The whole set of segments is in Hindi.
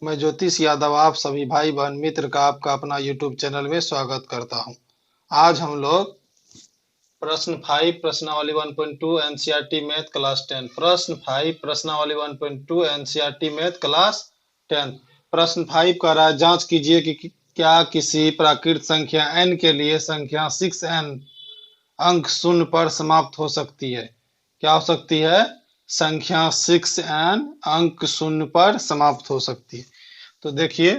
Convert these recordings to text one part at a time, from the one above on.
मैं ज्योतिष यादव आप सभी भाई बहन मित्र का आपका अपना यूट्यूब चैनल में स्वागत करता हूं। आज हम लोग प्रश्न 5 प्रश्नावली 1.2 एनसीईआरटी मैथ क्लास 10 प्रश्न 5 प्रश्नावली 1.2 एनसीईआरटी मैथ क्लास 10 प्रश्न 5 कह रहा है जांच कीजिए कि क्या किसी प्राकृत संख्या n के लिए संख्या 6n अंक शून्य पर समाप्त हो सकती है। क्या हो सकती है? संख्या 6n अंक शून्य पर समाप्त हो सकती है। तो देखिए,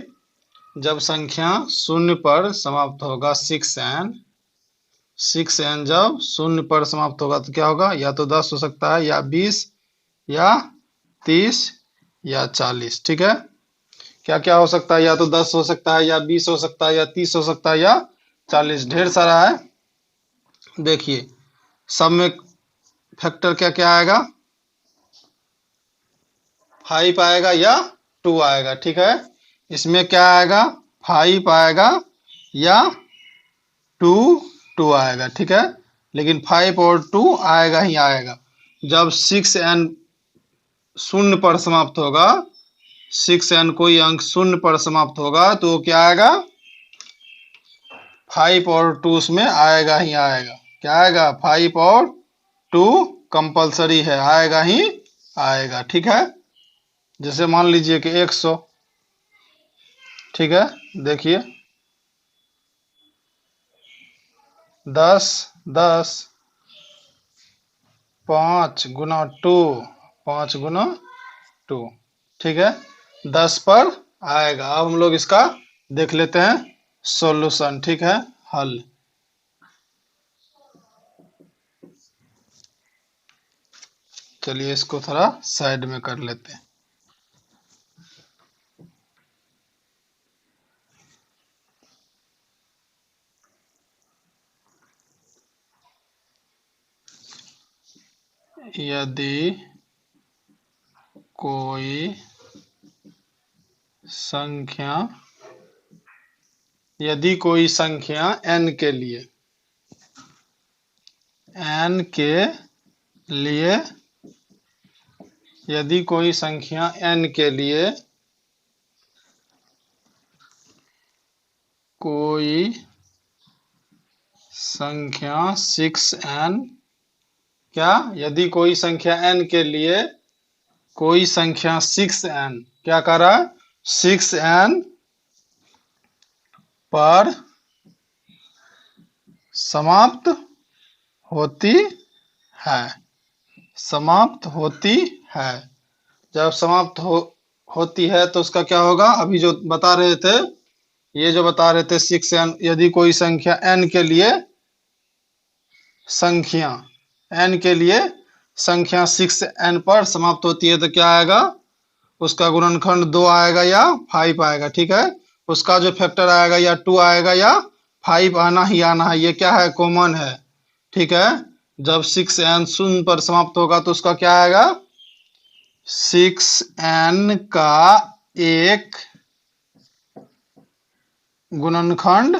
जब संख्या शून्य पर समाप्त होगा 6n जब शून्य पर समाप्त होगा तो क्या होगा? या तो 10 हो सकता है, या 20, या 30, या 40। ठीक है, क्या क्या हो सकता है? या तो 10 हो सकता है, या 20 हो सकता है, या 30 हो सकता है, या 40। ढेर सारा है। देखिए, सब में फैक्टर क्या क्या आएगा? 5 आएगा या 2 आएगा। ठीक है, इसमें क्या आएगा? 5 आएगा या 2 आएगा। ठीक है, लेकिन 5 और 2 आएगा ही आएगा। जब 6n शून्य पर समाप्त होगा, 6n कोई अंक शून्य पर समाप्त होगा तो क्या आएगा? 5 और 2 उसमें आएगा ही आएगा। क्या आएगा? 5 और 2 कंपलसरी है, आएगा ही आएगा। ठीक है, जैसे मान लीजिए कि 100। ठीक है, देखिए 10 10 5 गुना 2, 5 गुना 2। ठीक है, 10 पर आएगा। अब हम लोग इसका देख लेते हैं सॉल्यूशन। ठीक है, हल। चलिए इसको थोड़ा साइड में कर लेते हैं। यदि कोई संख्या n के लिए यदि कोई संख्या n के लिए कोई संख्या 6n, क्या? यदि कोई संख्या n के लिए कोई संख्या 6n, क्या कर रहा है? 6n पर समाप्त होती है। समाप्त होती है। जब समाप्त होती है तो उसका क्या होगा? अभी जो बता रहे थे, ये जो बता रहे थे 6n, यदि कोई संख्या n के लिए संख्या 6n पर समाप्त होती है तो क्या आएगा? उसका गुणनखंड 2 आएगा या 5 आएगा। ठीक है, उसका जो फैक्टर आएगा या 2 आएगा या 5 आना ही आना है। ये क्या है? कॉमन है। ठीक है, जब 6n शून्य पर समाप्त होगा तो उसका क्या आएगा? 6n का एक गुणनखंड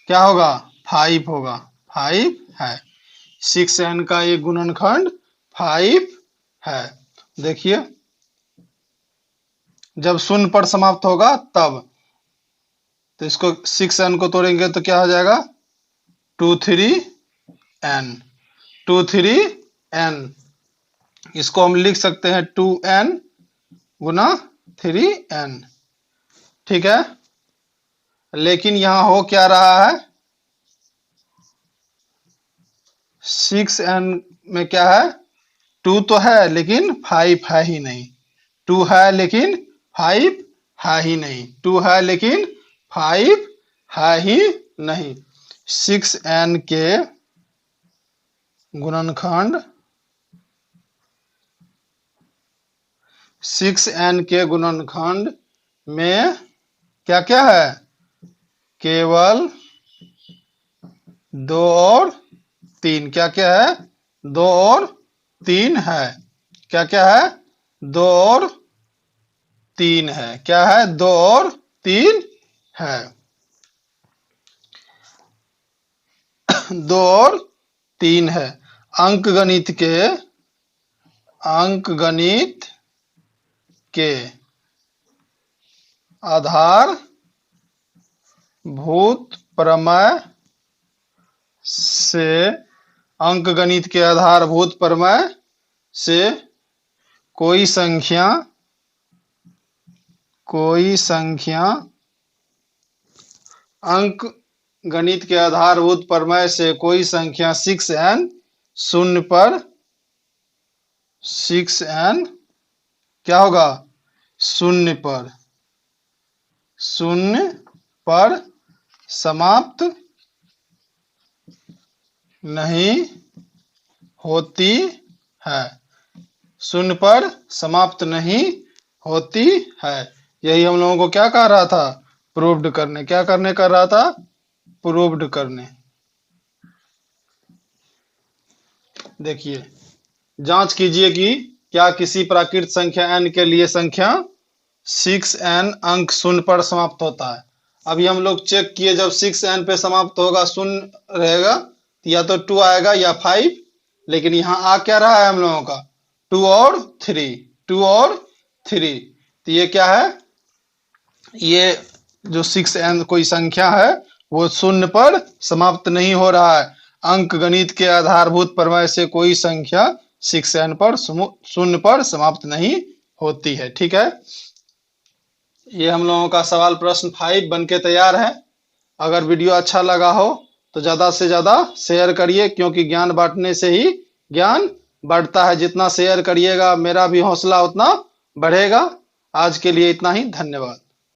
क्या होगा? 5 होगा। 5 है। 6n का एक गुणनखंड 5 है। देखिए, जब शून्य पर समाप्त होगा तब, तो इसको 6n को तोड़ेंगे तो क्या हो जाएगा? 23n। 23n, इसको हम लिख सकते हैं 2n गुना 3n। ठीक है, लेकिन यहां हो क्या रहा है? 6n में क्या है? 2 तो है लेकिन 5 है ही नहीं। 2 है लेकिन 5 है ही नहीं। 2 है लेकिन 5 है ही नहीं। 6n के गुणनखंड 6n के गुणनखंड में क्या क्या है? केवल 2 और 3। क्या क्या है? 2 और 3 है। क्या क्या है? 2 और 3 है। क्या है? 2 और 3 है। 2 और 3 है। अंकगणित के आधारभूत प्रमेय से अंकगणित के आधारभूत प्रमेय से कोई संख्या अंक गणित के आधारभूत प्रमेय से कोई संख्या 6n क्या होगा, शून्य पर समाप्त नहीं होती है, शून्य पर समाप्त नहीं होती है। यही हम लोगों को क्या कह रहा था, प्रूव्ड करने। क्या करने कर रहा था, प्रूव्ड करने। देखिए, जांच कीजिए कि क्या किसी प्राकृत संख्या n के लिए संख्या 6n अंक शून्य पर समाप्त होता है। अभी हम लोग चेक किए, जब 6n पे समाप्त होगा, शून्य रहेगा, या तो 2 आएगा या 5, लेकिन यहाँ आ क्या रहा है हम लोगों का, 2 और 3। तो ये क्या है, ये जो 6n कोई संख्या है वो शून्य पर समाप्त नहीं हो रहा है। अंक गणित के आधारभूत प्रमेय से कोई संख्या 6n पर शून्य पर समाप्त नहीं होती है। ठीक है, ये हम लोगों का सवाल प्रश्न 5 बनके तैयार है। अगर वीडियो अच्छा लगा हो तो ज्यादा से ज्यादा शेयर करिए, क्योंकि ज्ञान बांटने से ही ज्ञान बढ़ता है। जितना शेयर करिएगा मेरा भी हौसला उतना बढ़ेगा। आज के लिए इतना ही, धन्यवाद।